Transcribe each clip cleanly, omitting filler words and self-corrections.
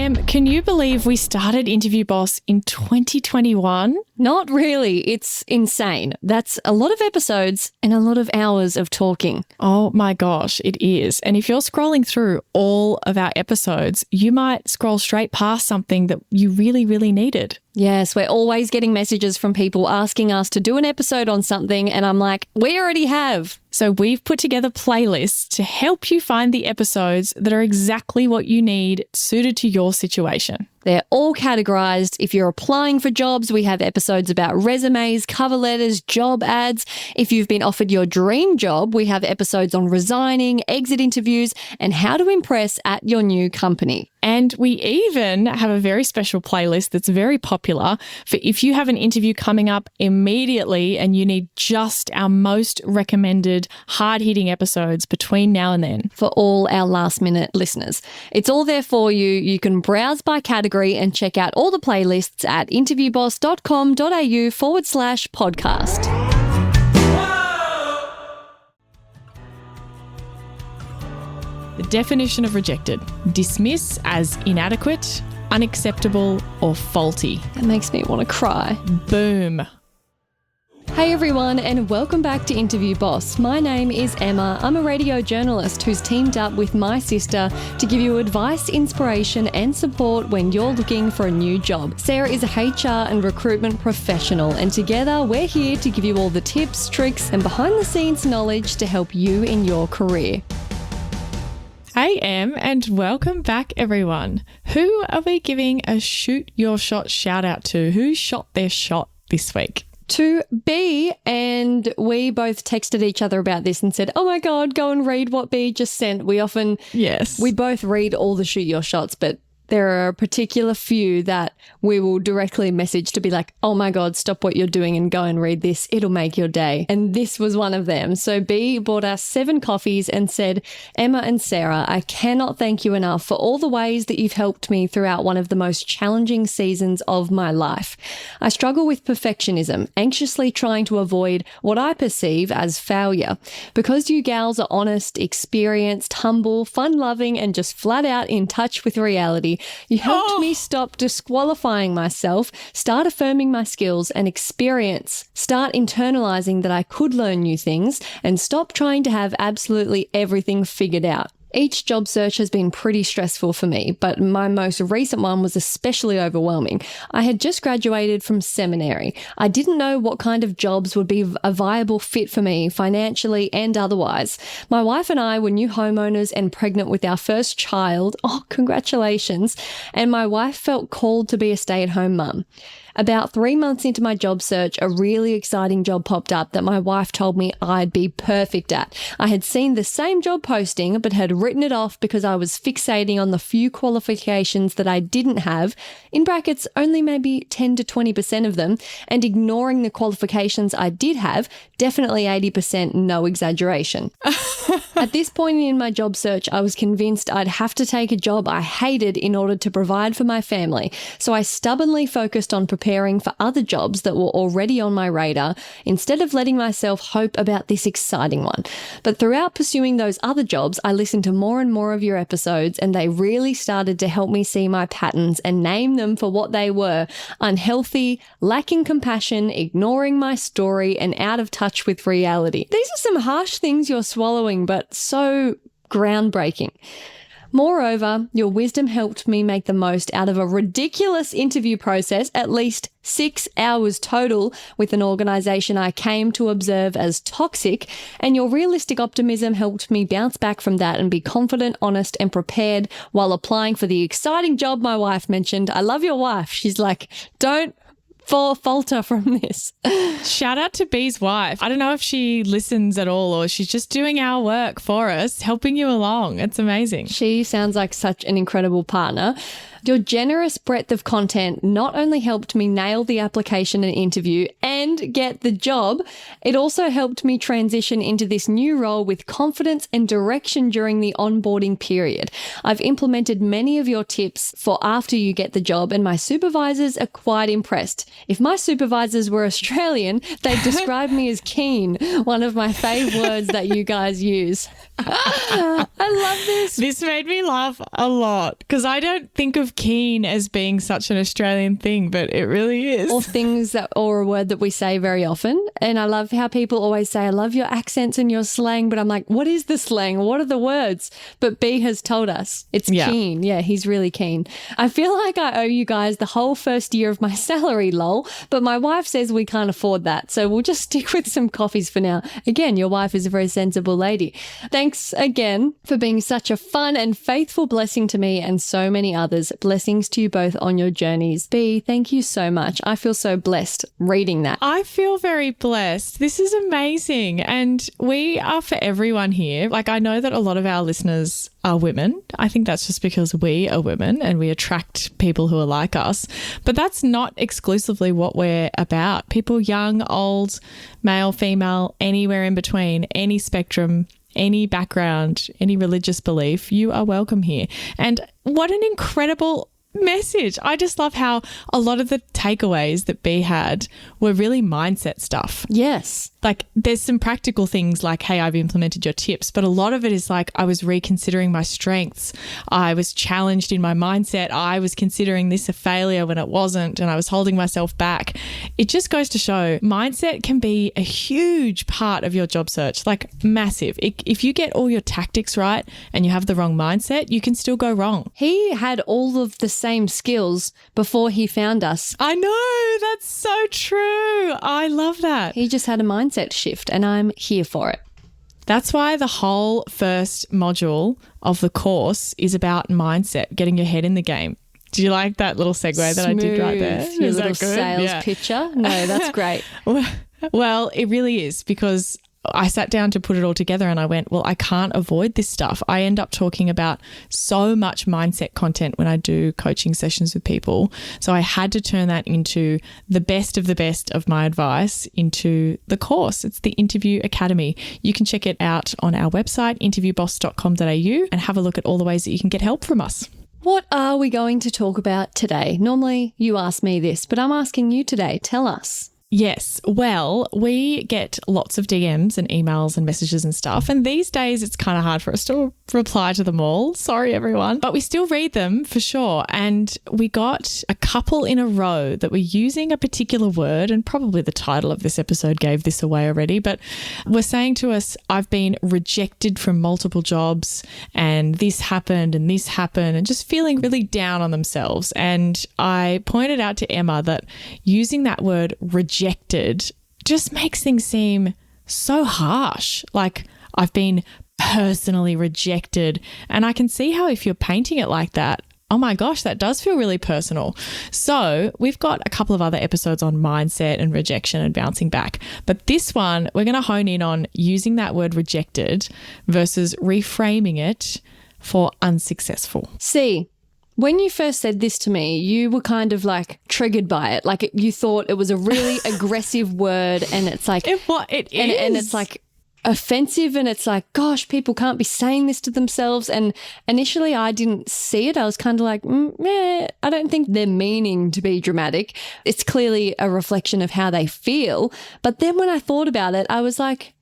Em, can you believe we started Interview Boss in 2021? Not really. It's insane. That's a lot of episodes and a lot of hours of talking. Oh my gosh, it is. And if you're scrolling through all of our episodes, you might scroll straight past something that you really, really needed. Yes, we're always getting messages from people asking us to do an episode on something, and I'm like, we already have. So we've put together playlists to help you find the episodes that are exactly what you need, suited to your situation. They're all categorized. If you're applying for jobs, we have episodes about resumes, cover letters, job ads. If you've been offered your dream job, we have episodes on resigning, exit interviews, and how to impress at your new company. And we even have a very special playlist that's very popular for if you have an interview coming up immediately and you need just our most recommended hard-hitting episodes between now and then. For all our last-minute listeners. It's all there for you. You can browse by category and check out all the playlists at interviewboss.com.au/podcast. The definition of rejected: dismiss as inadequate, unacceptable, or faulty. That makes me want to cry. Boom. Hey everyone, and welcome back to Interview Boss. My name is Emma. I'm a radio journalist who's teamed up with my sister to give you advice, inspiration, and support when you're looking for a new job. Sarah is a HR and recruitment professional, and together we're here to give you all the tips, tricks, and behind-the-scenes knowledge to help you in your career. Hey Em, and welcome back everyone. Who are we giving a shoot your shot shout out to? Who shot their shot this week? To B, and we both texted each other about this and said, oh my God, go and read what B just sent. We both read all the shoot your shots, but there are a particular few that we will directly message to be like, oh my God, stop what you're doing and go and read this. It'll make your day. And this was one of them. So B bought us 7 coffees and said, Emma and Sarah, I cannot thank you enough for all the ways that you've helped me throughout one of the most challenging seasons of my life. I struggle with perfectionism, anxiously trying to avoid what I perceive as failure. Because you gals are honest, experienced, humble, fun-loving, and just flat out in touch with reality, you helped me stop disqualifying myself, start affirming my skills and experience, start internalizing that I could learn new things, and stop trying to have absolutely everything figured out. Each job search has been pretty stressful for me, but my most recent one was especially overwhelming. I had just graduated from seminary. I didn't know what kind of jobs would be a viable fit for me financially and otherwise. My wife and I were new homeowners and pregnant with our first child. Oh, congratulations. And my wife felt called to be a stay-at-home mum. About 3 months into my job search, a really exciting job popped up that my wife told me I'd be perfect at. I had seen the same job posting, but had written it off because I was fixating on the few qualifications that I didn't have, in brackets, only maybe 10 to 20% of them, and ignoring the qualifications I did have, definitely 80%, no exaggeration. At this point in my job search, I was convinced I'd have to take a job I hated in order to provide for my family, so I stubbornly focused on preparing for other jobs that were already on my radar instead of letting myself hope about this exciting one. But throughout pursuing those other jobs, I listened to more and more of your episodes, and they really started to help me see my patterns and name them for what they were: unhealthy, lacking compassion, ignoring my story, and out of touch with reality. These are some harsh things you're swallowing, but so groundbreaking. Moreover, your wisdom helped me make the most out of a ridiculous interview process, at least 6 hours total, with an organisation I came to observe as toxic, and your realistic optimism helped me bounce back from that and be confident, honest, and prepared while applying for the exciting job my wife mentioned. I love your wife. She's like, don't falter from this. Shout out to B's wife. I don't know if she listens at all or she's just doing our work for us, helping you along. It's amazing. She sounds like such an incredible partner. Your generous breadth of content not only helped me nail the application and interview and get the job, it also helped me transition into this new role with confidence and direction during the onboarding period. I've implemented many of your tips for after you get the job, and my supervisors are quite impressed. If my supervisors were Australian, they'd describe me as keen, one of my fave words that you guys use. I love this. This made me laugh a lot because I don't think of keen as being such an Australian thing, but it really is. Or a word that we say very often. And I love how people always say, I love your accents and your slang, but I'm like, what is the slang? What are the words? But B has told us it's keen. Yeah, he's really keen. I feel like I owe you guys the whole first year of my salary, lol, but my wife says we can't afford that. So we'll just stick with some coffees for now. Again, your wife is a very sensible lady. Thanks again for being such a fun and faithful blessing to me and so many others. Blessings to you both on your journeys. B, thank you so much. I feel so blessed reading that. I feel very blessed. This is amazing. And we are for everyone here. Like, I know that a lot of our listeners are women. I think that's just because we are women and we attract people who are like us. But that's not exclusively what we're about. People young, old, male, female, anywhere in between, any spectrum, any background, any religious belief, you are welcome here. And what an incredible message. I just love how a lot of the takeaways that B had were really mindset stuff. Yes. Like, there's some practical things like, hey, I've implemented your tips, but a lot of it is like, I was reconsidering my strengths. I was challenged in my mindset. I was considering this a failure when it wasn't, and I was holding myself back. It just goes to show mindset can be a huge part of your job search, like massive. If you get all your tactics right and you have the wrong mindset, you can still go wrong. He had all of the same skills before he found us. I know, that's so true. I love that. He just had a mindset shift and I'm here for it. That's why the whole first module of the course is about mindset, getting your head in the game. Do you like that little segue that I did right there? Your little sales picture? No, that's great. Well, it really is, because I sat down to put it all together and I went, well, I can't avoid this stuff. I end up talking about so much mindset content when I do coaching sessions with people. So I had to turn that into the best of my advice into the course. It's the Interview Academy. You can check it out on our website, interviewboss.com.au, and have a look at all the ways that you can get help from us. What are we going to talk about today? Normally you ask me this, but I'm asking you today. Tell us. Yes. Well, we get lots of DMs and emails and messages and stuff. And these days it's kind of hard for us to reply to them all. Sorry, everyone. But we still read them for sure. And we got a couple in a row that were using a particular word, and probably the title of this episode gave this away already, but were saying to us, I've been rejected from multiple jobs and this happened and this happened, and just feeling really down on themselves. And I pointed out to Emma that using that word rejected just makes things seem so harsh. Like, I've been personally rejected. And I can see how if you're painting it like that, oh my gosh, that does feel really personal. So we've got a couple of other episodes on mindset and rejection and bouncing back. But this one, we're going to hone in on using that word rejected versus reframing it for unsuccessful. See, when you first said this to me, you were kind of like triggered by it. Like, you thought it was a really aggressive word, and it's like it is. And it's like offensive, and it's like, gosh, people can't be saying this to themselves. And initially I didn't see it. I was kind of like, I don't think they're meaning to be dramatic. It's clearly a reflection of how they feel. But then when I thought about it, I was like,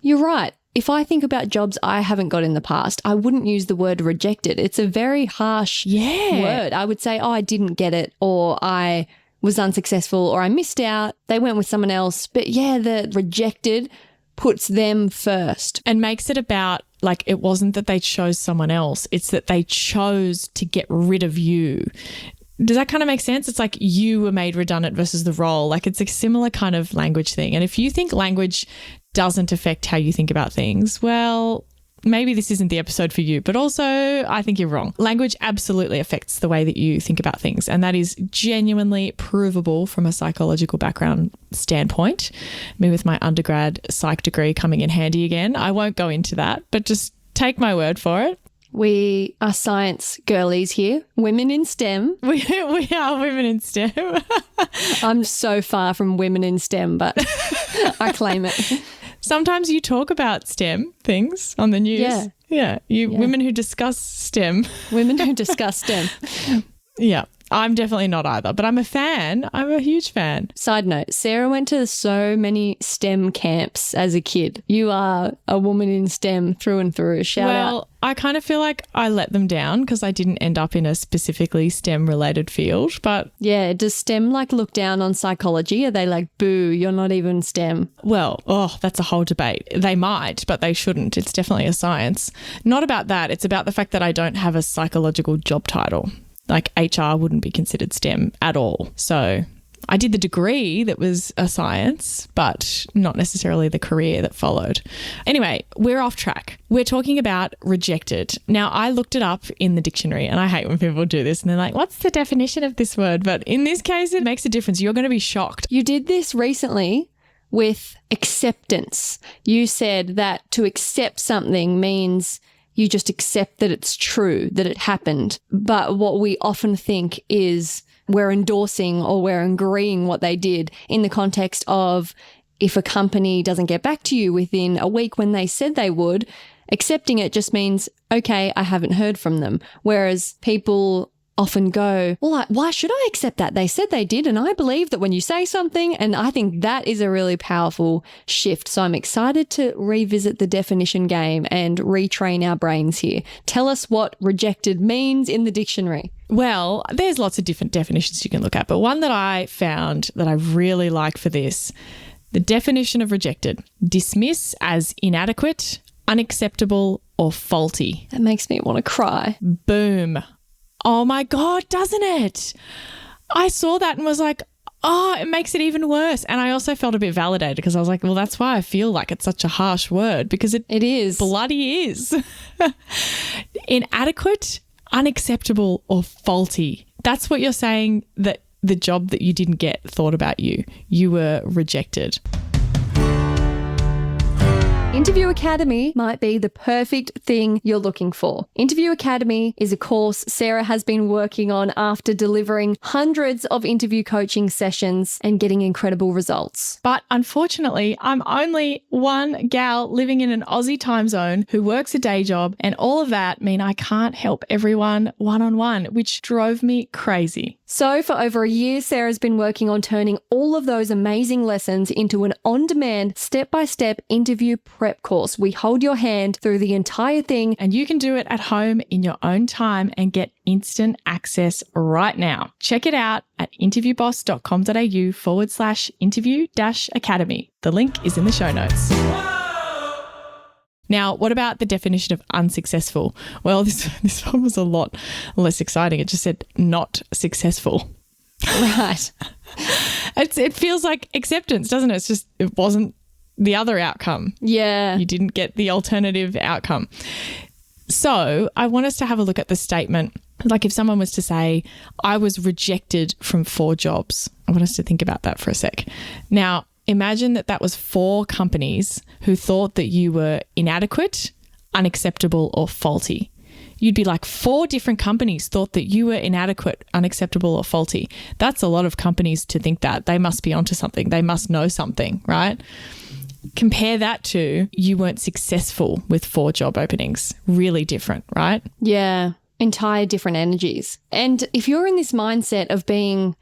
you're right. If I think about jobs I haven't got in the past, I wouldn't use the word rejected. It's a very harsh word. I would say, I didn't get it, or I was unsuccessful, or I missed out. They went with someone else. But yeah, the rejected puts them first. And makes it about, like, it wasn't that they chose someone else. It's that they chose to get rid of you. Does that kind of make sense? It's like you were made redundant versus the role. Like, it's a similar kind of language thing. And if you think language doesn't affect how you think about things, well, maybe this isn't the episode for you. But also, I think you're wrong. Language absolutely affects the way that you think about things. And that is genuinely provable from a psychological background standpoint. Me with my undergrad psych degree coming in handy again. I won't go into that, but just take my word for it. We are science girlies here, women in STEM. We are women in STEM. I'm so far from women in STEM, but I claim it. Sometimes you talk about STEM things on the news. Yeah. Women who discuss STEM. Women who discuss STEM. Yeah. I'm definitely not either, but I'm a fan. I'm a huge fan. Side note, Sarah went to so many STEM camps as a kid. You are a woman in STEM through and through. Shout out. Well, I kind of feel like I let them down because I didn't end up in a specifically STEM-related field, but... Yeah, does STEM look down on psychology? Are they like, boo, you're not even STEM? Well, that's a whole debate. They might, but they shouldn't. It's definitely a science. Not about that. It's about the fact that I don't have a psychological job title. Like HR wouldn't be considered STEM at all. So I did the degree that was a science, but not necessarily the career that followed. Anyway, we're off track. We're talking about rejected. Now, I looked it up in the dictionary, and I hate when people do this and they're like, what's the definition of this word? But in this case, it makes a difference. You're going to be shocked. You did this recently with acceptance. You said that to accept something means you just accept that it's true, that it happened. But what we often think is we're endorsing or we're agreeing what they did in the context of if a company doesn't get back to you within a week when they said they would, accepting it just means, okay, I haven't heard from them. Whereas people often go, well, why should I accept that? They said they did, and I believe that when you say something, and I think that is a really powerful shift. So I'm excited to revisit the definition game and retrain our brains here. Tell us what rejected means in the dictionary. Well, there's lots of different definitions you can look at, but one that I found that I really like for this, the definition of rejected: dismiss as inadequate, unacceptable, or faulty. That makes me want to cry. Boom. Oh my God, doesn't it? I saw that and was like, oh, it makes it even worse. And I also felt a bit validated because I was like, well, that's why I feel like it's such a harsh word, because it is. Bloody is. Inadequate, unacceptable, or faulty. That's what you're saying, that the job that you didn't get thought about you. You were rejected. Interview Academy might be the perfect thing you're looking for. Interview Academy is a course Sarah has been working on after delivering hundreds of interview coaching sessions and getting incredible results. But unfortunately, I'm only one gal living in an Aussie time zone who works a day job, and all of that mean I can't help everyone one-on-one, which drove me crazy. So for over a year, Sarah's been working on turning all of those amazing lessons into an on-demand, step-by-step interview prep course. We hold your hand through the entire thing, and you can do it at home in your own time and get instant access right now. Check it out at interviewboss.com.au/interview-academy. The link is in the show notes. Now, what about the definition of unsuccessful? Well, this one was a lot less exciting. It just said not successful. Right. It feels like acceptance, doesn't it? It's just, it wasn't the other outcome. Yeah. You didn't get the alternative outcome. So I want us to have a look at the statement. Like if someone was to say, I was rejected from 4 jobs. I want us to think about that for a sec. Now, imagine that was 4 companies who thought that you were inadequate, unacceptable, or faulty. You'd be like, 4 different companies thought that you were inadequate, unacceptable, or faulty. That's a lot of companies to think that. They must be onto something. They must know something, right? Compare that to you weren't successful with 4 job openings. Really different, right? Yeah, entire different energies. And if you're in this mindset of being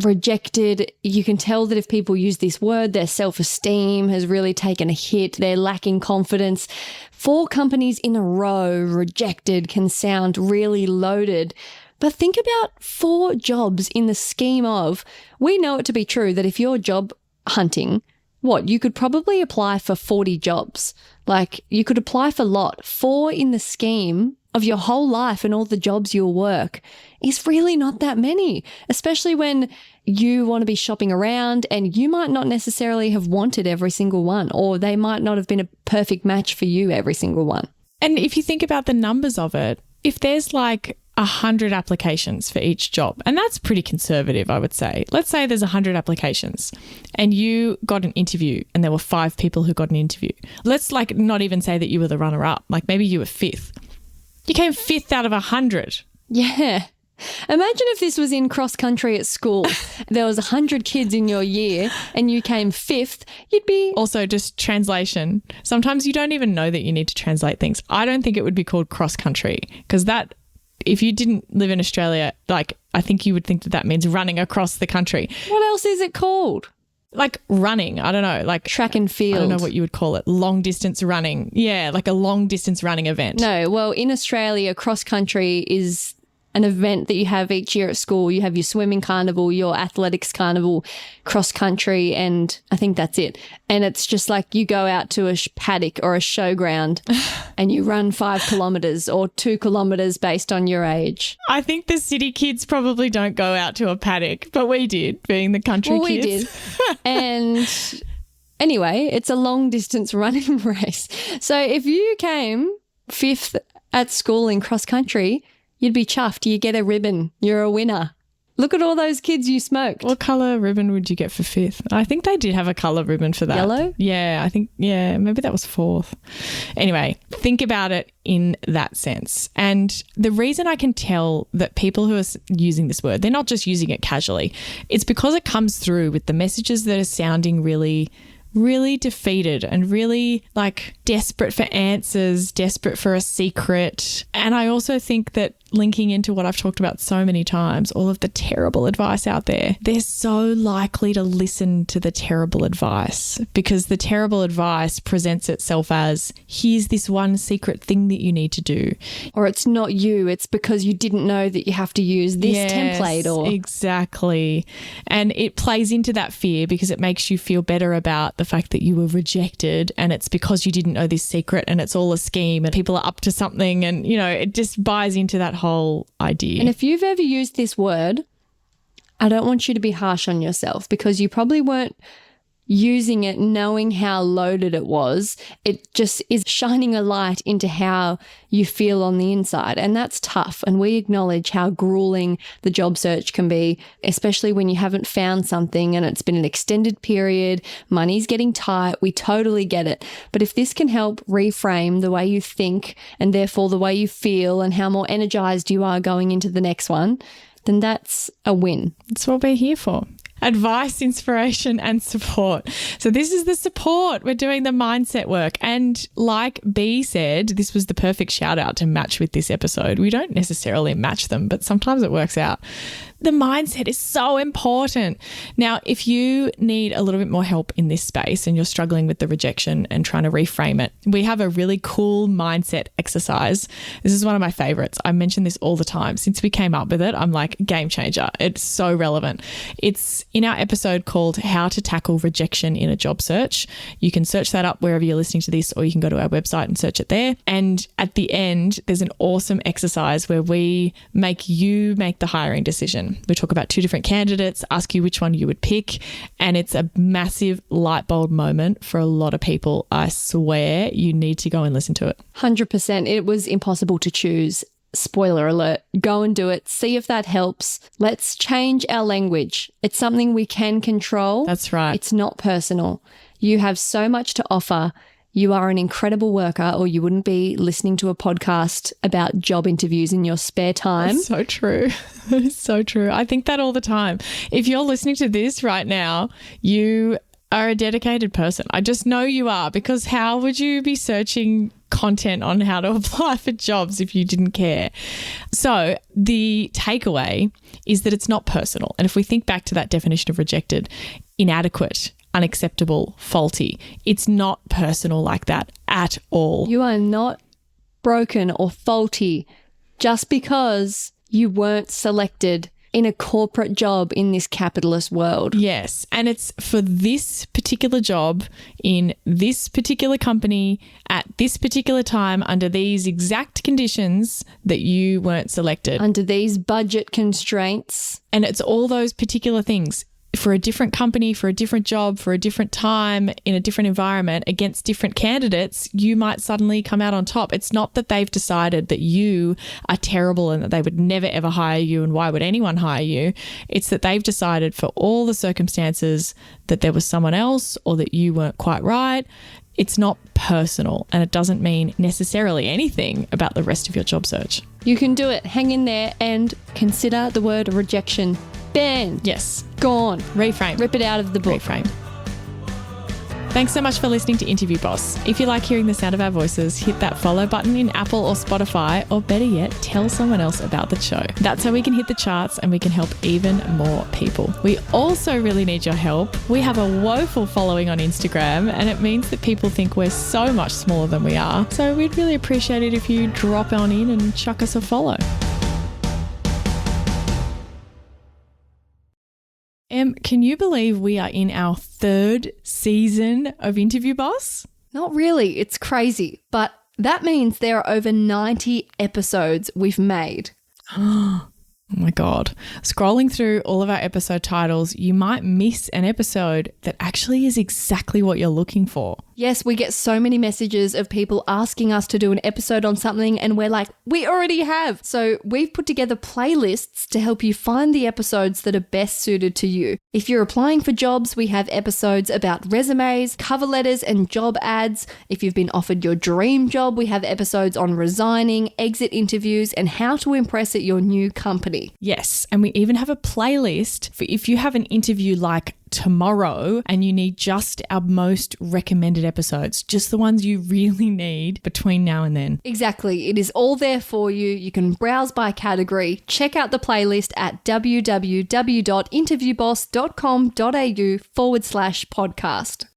rejected, you can tell that if people use this word, their self-esteem has really taken a hit. They're lacking confidence. 4 companies in a row rejected can sound really loaded. But think about 4 jobs in the scheme of, we know it to be true that if you're job hunting, you could probably apply for 40 jobs. Like you could apply for a lot. 4 in the scheme of your whole life and all the jobs you'll work is really not that many, especially when you want to be shopping around and you might not necessarily have wanted every single one, or they might not have been a perfect match for you, every single one. And if you think about the numbers of it, if there's like 100 applications for each job, and that's pretty conservative, I would say. Let's say there's 100 applications and you got an interview and there were 5 people who got an interview. Let's like not even say that you were the runner-up, like maybe you were 5th. You came 5th out of 100. Yeah. Imagine if this was in cross country at school. There was 100 kids in your year and you came 5th. You'd be... Also, just translation. Sometimes you don't even know that you need to translate things. I don't think it would be called cross country because that if you didn't live in Australia, like, I think you would think that means running across the country. What else is it called? Like running, I don't know, like track and field. I don't know what you would call it. Long distance running. Yeah, like a long distance running event. No, well, in Australia, cross country is an event that you have each year at school. You have your swimming carnival, your athletics carnival, cross country, and I think that's it. And it's just like you go out to a paddock or a showground and you run 5 kilometres or 2 kilometres based on your age. I think the city kids probably don't go out to a paddock, but we did, being the country kids. We did. And anyway, it's a long distance running race. So if you came 5th at school in cross country, you'd be chuffed. You get a ribbon. You're a winner. Look at all those kids you smoked. What colour ribbon would you get for 5th? I think they did have a colour ribbon for that. Yellow? Yeah, I think, yeah, maybe that was 4th. Anyway, think about it in that sense. And the reason I can tell that people who are using this word, they're not just using it casually. It's because it comes through with the messages that are sounding really defeated and really like desperate for answers, desperate for a secret. And I also think that linking into what I've talked about so many times, all of the terrible advice out there, they're so likely to listen to the terrible advice because the terrible advice presents itself as, here's this one secret thing that you need to do. Or it's not you, it's because you didn't know that you have to use this template. Or exactly. And it plays into that fear because it makes you feel better about the fact that you were rejected and it's because you didn't know this secret and it's all a scheme and people are up to something, and you know, it just buys into that whole idea. And if you've ever used this word, I don't want you to be harsh on yourself because you probably weren't using it knowing how loaded it was. It just is shining a light into how you feel on the inside, and that's tough. And we acknowledge how grueling the job search can be, especially when you haven't found something and it's been an extended period, money's getting tight. We totally get it. But if this can help reframe the way you think and therefore the way you feel and how more energized you are going into the next one, then that's a win. That's what we're here for. Advice, inspiration, and support. So this is the support. We're doing the mindset work. And like B said, this was the perfect shout out to match with this episode. We don't necessarily match them, but sometimes it works out. The mindset is so important. Now, if you need a little bit more help in this space and you're struggling with the rejection and trying to reframe it, we have a really cool mindset exercise. This is one of my favorites. I mention this all the time. Since we came up with it, I'm like, game changer. It's so relevant. It's in our episode called How to Tackle Rejection in a Job Search. You can search that up wherever you're listening to this, or you can go to our website and search it there. And at the end, there's an awesome exercise where we make you make the hiring decision. We talk about 2 different candidates, ask you which one you would pick, and it's a massive light bulb moment for a lot of people. I swear you need to go and listen to it. 100%. It was impossible to choose. Spoiler alert. Go and do it. See if that helps. Let's change our language. It's something we can control. That's right. It's not personal. You have so much to offer. You are an incredible worker, or you wouldn't be listening to a podcast about job interviews in your spare time. That's so true. That is so true. I think that all the time. If you're listening to this right now, you are a dedicated person. I just know you are, because how would you be searching content on how to apply for jobs if you didn't care? So the takeaway is that it's not personal. And if we think back to that definition of rejected, inadequate, unacceptable, faulty, it's not personal like that at all. You are not broken or faulty just because you weren't selected in a corporate job in this capitalist world. Yes. And it's for this particular job in this particular company at this particular time under these exact conditions that you weren't selected. Under these budget constraints. And it's all those particular things. For a different company, for a different job, for a different time, in a different environment, against different candidates, you might suddenly come out on top. It's not that they've decided that you are terrible and that they would never ever hire you and why would anyone hire you. It's that they've decided for all the circumstances that there was someone else or that you weren't quite right. It's not personal, and it doesn't mean necessarily anything about the rest of your job search. You can do it. Hang in there and consider the word rejection. Ben. Yes. Gone. Reframe. Rip it out of the book. Reframe. Thanks so much for listening to Interview Boss. If you like hearing the sound of our voices, hit that follow button in Apple or Spotify, or better yet, tell someone else about the show. That's how we can hit the charts and we can help even more people. We also really need your help. We have a woeful following on Instagram, and it means that people think we're so much smaller than we are. So we'd really appreciate it if you drop on in and chuck us a follow. Can you believe we are in our 3rd season of Interview Boss? Not really. It's crazy. But that means there are over 90 episodes we've made. Oh my God. Scrolling through all of our episode titles, you might miss an episode that actually is exactly what you're looking for. Yes, we get so many messages of people asking us to do an episode on something, and we're like, we already have. So we've put together playlists to help you find the episodes that are best suited to you. If you're applying for jobs, we have episodes about resumes, cover letters, and job ads. If you've been offered your dream job, we have episodes on resigning, exit interviews, and how to impress at your new company. Yes, and we even have a playlist for if you have an interview like tomorrow and you need just our most recommended episodes, just the ones you really need between now and then. Exactly. It is all there for you. You can browse by category. Check out the playlist at www.interviewboss.com.au/podcast.